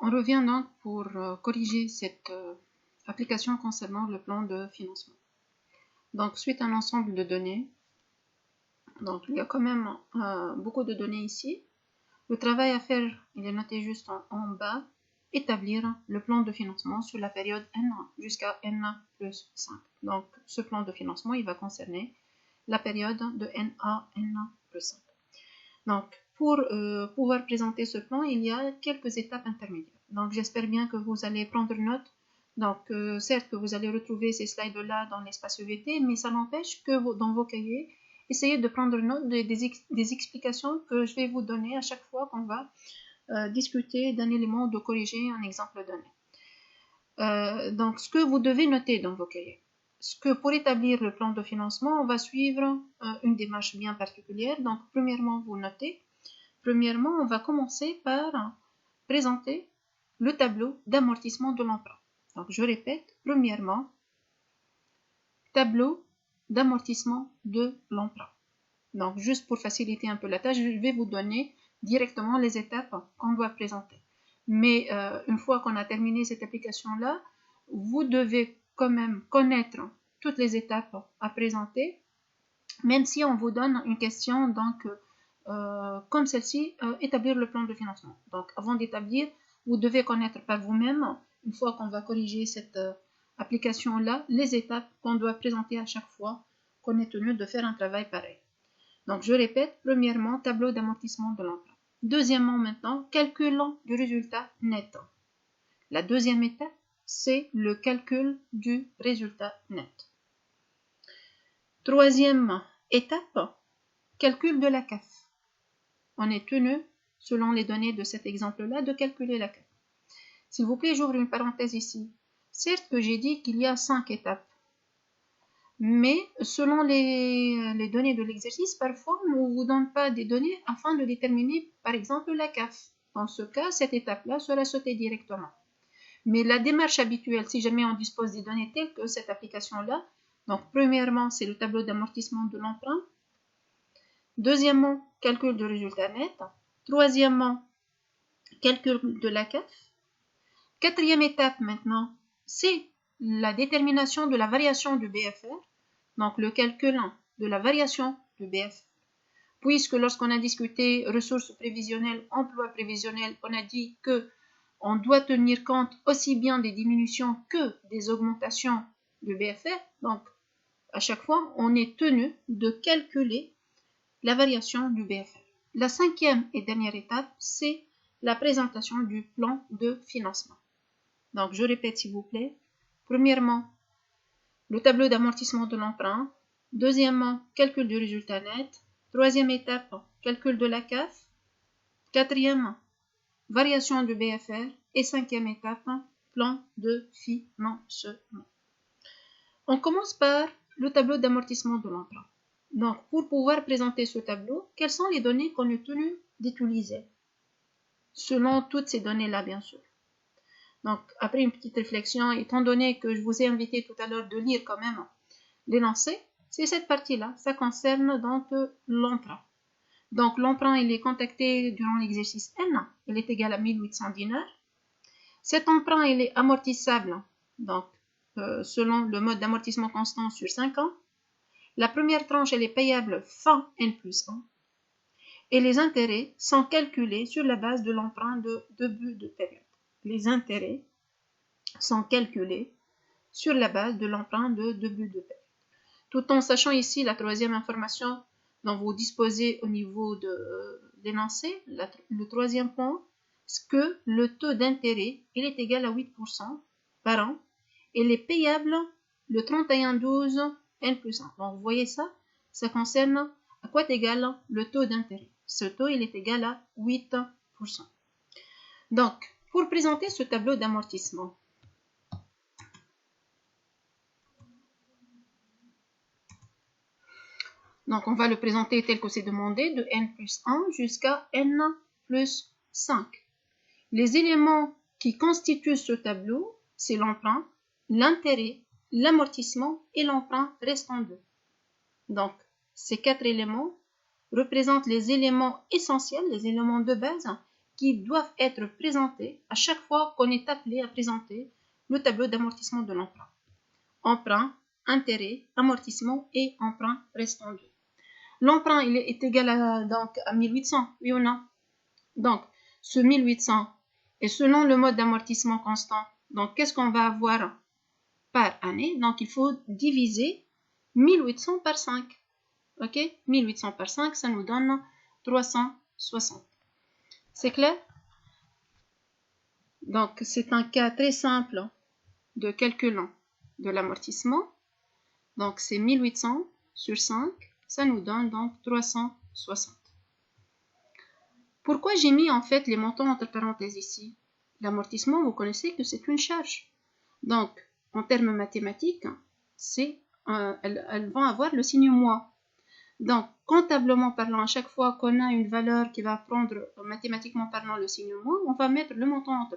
On revient donc pour corriger cette application concernant le plan de financement. Donc, suite à un ensemble de données, donc il y a quand même beaucoup de données ici. Le travail à faire, il est noté juste en bas, établir le plan de financement sur la période N1 jusqu'à N1 plus 5. Donc, ce plan de financement, il va concerner la période de N à N1 plus 5. Donc, pour pouvoir présenter ce plan, il y a quelques étapes intermédiaires. Donc, j'espère bien que vous allez prendre note. Donc, certes que vous allez retrouver ces slides-là dans l'espace EVT, mais ça n'empêche que dans vos cahiers, essayez de prendre note des explications que je vais vous donner à chaque fois qu'on va discuter d'un élément ou de corriger un exemple donné. Donc, ce que vous devez noter dans vos cahiers. Pour établir le plan de financement, on va suivre une démarche bien particulière. Donc, premièrement, vous notez. Premièrement, on va commencer par présenter le tableau d'amortissement de l'emprunt. Donc, je répète, premièrement, tableau d'amortissement de l'emprunt. Donc, juste pour faciliter un peu la tâche, je vais vous donner directement les étapes qu'on doit présenter. Mais une fois qu'on a terminé cette application-là, vous devez quand même connaître toutes les étapes à présenter, même si on vous donne une question, donc, comme celle-ci, établir le plan de financement. Donc, avant d'établir, vous devez connaître par vous-même, une fois qu'on va corriger cette application-là, les étapes qu'on doit présenter à chaque fois qu'on est tenu de faire un travail pareil. Donc, je répète, premièrement, tableau d'amortissement de l'emprunt. Deuxièmement, maintenant, calculant du résultat net. La deuxième étape, c'est le calcul du résultat net. Troisième étape, calcul de la CAF. On est tenu, selon les données de cet exemple-là, de calculer la CAF. S'il vous plaît, j'ouvre une parenthèse ici. Certes que j'ai dit qu'il y a 5 étapes, mais selon les données de l'exercice, parfois on ne vous donne pas des données afin de déterminer, par exemple, la CAF. Dans ce cas, cette étape-là sera sautée directement. Mais la démarche habituelle, si jamais on dispose des données telles que cette application-là, donc premièrement, c'est le tableau d'amortissement de l'emprunt. Deuxièmement, calcul du résultat net. Troisièmement, calcul de la CAF. Quatrième étape maintenant, c'est la détermination de la variation du BFR, donc le calcul de la variation du BFR. Puisque lorsqu'on a discuté ressources prévisionnelles, emploi prévisionnel, on a dit que on doit tenir compte aussi bien des diminutions que des augmentations du BFR. Donc, à chaque fois, on est tenu de calculer la variation du BFR. La cinquième et dernière étape, c'est la présentation du plan de financement. Donc, je répète s'il vous plaît. Premièrement, le tableau d'amortissement de l'emprunt. Deuxièmement, calcul du résultat net. Troisième étape, calcul de la CAF. Quatrième, variation du BFR. Et cinquième étape, plan de financement. On commence par le tableau d'amortissement de l'emprunt. Donc, pour pouvoir présenter ce tableau, quelles sont les données qu'on est tenu d'utiliser? Selon toutes ces données-là, bien sûr. Donc, après une petite réflexion, étant donné que je vous ai invité tout à l'heure de lire quand même l'énoncé, c'est cette partie-là. Ça concerne donc l'emprunt. Donc, l'emprunt, il est contacté durant l'exercice N. Il est égal à 1800 dinars. Cet emprunt, il est amortissable, donc, selon le mode d'amortissement constant sur 5 ans. La première tranche, elle est payable fin N plus 1. Et les intérêts sont calculés sur la base de l'emprunt de début de période. Les intérêts sont calculés sur la base de l'emprunt de début de période. Tout en sachant ici la troisième information dont vous disposez au niveau de l'énoncé, le troisième point, c'est que le taux d'intérêt il est égal à 8% par an et il est payable le 31/12 N plus 1. Donc vous voyez ça, ça concerne à quoi est égal le taux d'intérêt. Ce taux il est égal à 8%. Donc, pour présenter ce tableau d'amortissement, donc on va le présenter tel que c'est demandé, de N plus 1 jusqu'à N plus 5. Les éléments qui constituent ce tableau, c'est l'emprunt, l'intérêt, l'amortissement et l'emprunt restant 2. Donc, ces 4 éléments représentent les éléments essentiels, les éléments de base, qui doivent être présentés à chaque fois qu'on est appelé à présenter le tableau d'amortissement de l'emprunt. Emprunt, intérêt, amortissement et emprunt restant dû. L'emprunt il est égal à 1800, oui ou non? Donc, ce 1800 est selon le mode d'amortissement constant. Donc, qu'est-ce qu'on va avoir par année? Donc, il faut diviser 1800 par 5. Ok? 1800 par 5, ça nous donne 360. C'est clair? Donc, c'est un cas très simple de calcul de l'amortissement. Donc, c'est 1800 sur 5, ça nous donne donc 360. Pourquoi j'ai mis en fait les montants entre parenthèses ici? L'amortissement, vous connaissez que c'est une charge. Donc, en termes mathématiques, elles vont avoir le signe moins. Donc, comptablement parlant, à chaque fois qu'on a une valeur qui va prendre mathématiquement parlant le signe moins, on va mettre le montant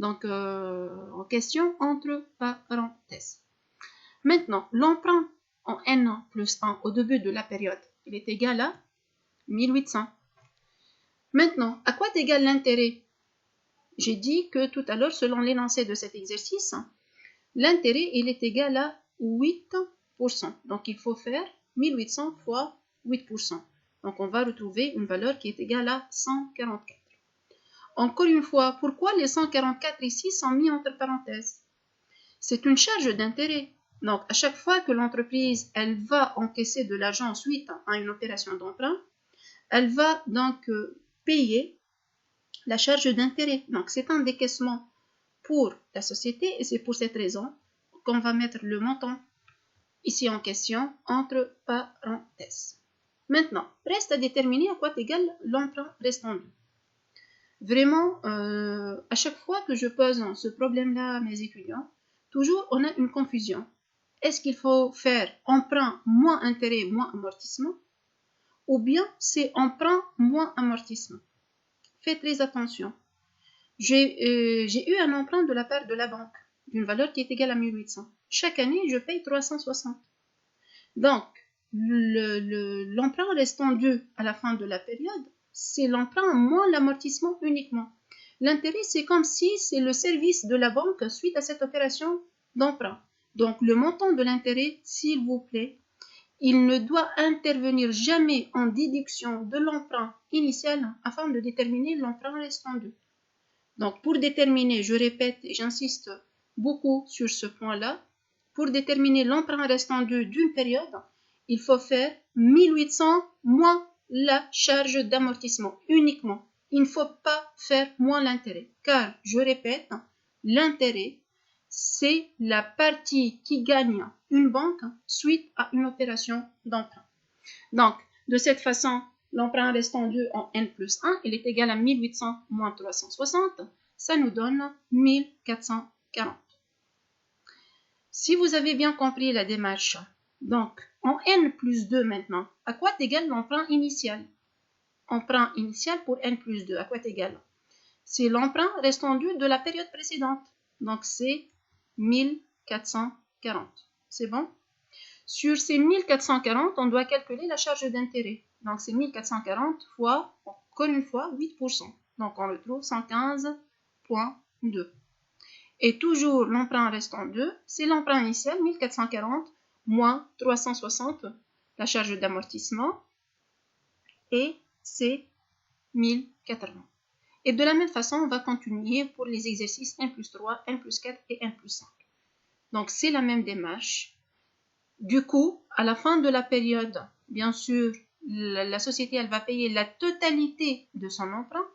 en question entre parenthèses. Maintenant, l'emprunt en N plus 1 au début de la période, il est égal à 1800. Maintenant, à quoi est égal l'intérêt? J'ai dit que tout à l'heure, selon l'énoncé de cet exercice, l'intérêt il est égal à 8%. Donc, il faut faire 1800 fois 8%. Donc, on va retrouver une valeur qui est égale à 144. Encore une fois, pourquoi les 144 ici sont mis entre parenthèses? C'est une charge d'intérêt. Donc, à chaque fois que l'entreprise elle va encaisser de l'argent suite à une opération d'emprunt, elle va donc payer la charge d'intérêt. Donc, c'est un décaissement pour la société et c'est pour cette raison qu'on va mettre le montant ici en question entre parenthèses. Maintenant, reste à déterminer à quoi est égal l'emprunt restant dû. Vraiment, à chaque fois que je pose ce problème-là à mes étudiants, toujours on a une confusion. Est-ce qu'il faut faire emprunt moins intérêt moins amortissement ou bien c'est emprunt moins amortissement? Faites très attention. J'ai eu un emprunt de la part de la banque d'une valeur qui est égale à 1800. Chaque année, je paye 360. Donc, l'emprunt restant dû à la fin de la période, c'est l'emprunt moins l'amortissement uniquement. L'intérêt, c'est comme si c'est le service de la banque suite à cette opération d'emprunt. Donc, le montant de l'intérêt, s'il vous plaît, il ne doit intervenir jamais en déduction de l'emprunt initial afin de déterminer l'emprunt restant dû. Donc, pour déterminer, je répète et j'insiste beaucoup sur ce point-là, pour déterminer l'emprunt restant dû d'une période, il faut faire 1800 moins la charge d'amortissement uniquement. Il ne faut pas faire moins l'intérêt, car, je répète, l'intérêt, c'est la partie qui gagne une banque suite à une opération d'emprunt. Donc, de cette façon, l'emprunt restant dû en N plus 1, il est égal à 1800 moins 360, ça nous donne 1440. Si vous avez bien compris la démarche, donc en N plus 2 maintenant, à quoi est égal l'emprunt initial? Emprunt initial pour N plus 2, à quoi est égal? C'est l'emprunt restant dû de la période précédente, donc c'est 1440. C'est bon? Sur ces 1440, on doit calculer la charge d'intérêt. Donc, c'est 1440 fois, encore une fois, 8%. Donc, on le trouve 115,2. Et toujours, l'emprunt restant 2, c'est l'emprunt initial, 1440 moins 360, la charge d'amortissement, et c'est 1080. Et de la même façon, on va continuer pour les exercices N plus 3, N plus 4 et N plus 5. Donc, c'est la même démarche. Du coup, à la fin de la période, bien sûr, la société elle va payer la totalité de son emprunt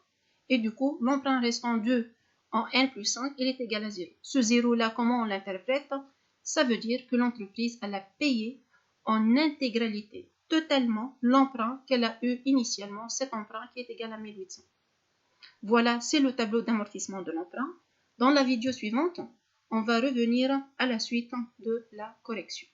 et du coup, l'emprunt restant dû en N plus 5, il est égal à 0. Ce 0-là, comment on l'interprète? Ça veut dire que l'entreprise elle a payé en intégralité, totalement, l'emprunt qu'elle a eu initialement, cet emprunt qui est égal à 1800. Voilà, c'est le tableau d'amortissement de l'emprunt. Dans la vidéo suivante, on va revenir à la suite de la correction.